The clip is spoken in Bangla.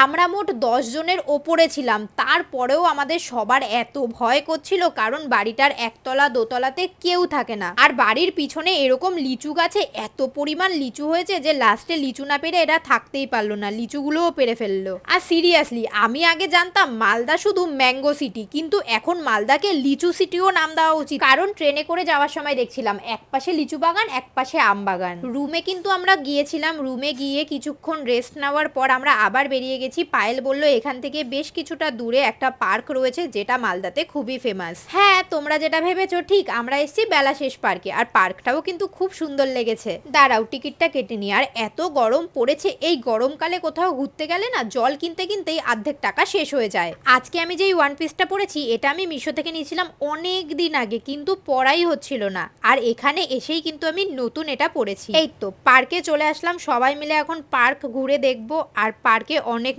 আমরা মোট 10 জনের ওপরে ছিলাম, তারপরেও আমাদের সবার এত ভয় করছিল, কারণ বাড়িটার একতলা দোতলাতে কেউ থাকে না। আর বাড়ির পিছনে এরকম লিচু গাছে এত পরিমাণ লিচু হয়েছে যে লাস্টে লিচু না পেরে এরা থাকতেই পারলো না, লিচুগুলোও পেরে ফেললো। আর সিরিয়াসলি আমি আগে জানতাম মালদা শুধু ম্যাঙ্গো সিটি, কিন্তু এখন মালদাকে লিচু সিটিও নাম দেওয়া উচিত, কারণ ট্রেনে করে যাওয়ার সময় দেখছিলাম এক পাশে লিচু বাগান এক পাশে আম বাগান। রুমে কিন্তু আমরা গিয়েছিলাম, রুমে গিয়ে কিছুক্ষণ রেস্ট নেওয়ার পর আমরা আবার বেরিয়ে গেছি। পায়েল বলল এখান থেকে বেশ কিছুটা দূরে একটা পার্ক রয়েছে যেটা মালদাতে খুবই ফেমাস। হ্যাঁ, তোমরা যেটা ভেবেছো ঠিক, আমরা এসেছি বেলা শেষ পার্কে, আর পার্কটাও কিন্তু খুব সুন্দর লেগেছে। দাঁড়াও টিকিটটা কেটে নি। আর এত গরম পড়েছে, এই গরমকালে কোথাও ঘুরতে গেলে না জল কিনতে কিনতেই অর্ধেক টাকা শেষ হয়ে যায়। আজকে আমি যেই ওয়ান পিসটা পরেছি এটা আমি মিশো থেকে নিয়েছিলাম অনেক দিন আগে, কিন্তু পরাই হচ্ছিল না, আর এখানে এসেই কিন্তু আমি নতুন এটা পরেছি। এই তো পার্কে চলে আসলাম, সবাই মিলে এখন পার্ক ঘুরে দেখবো। আর পার্কে অনেক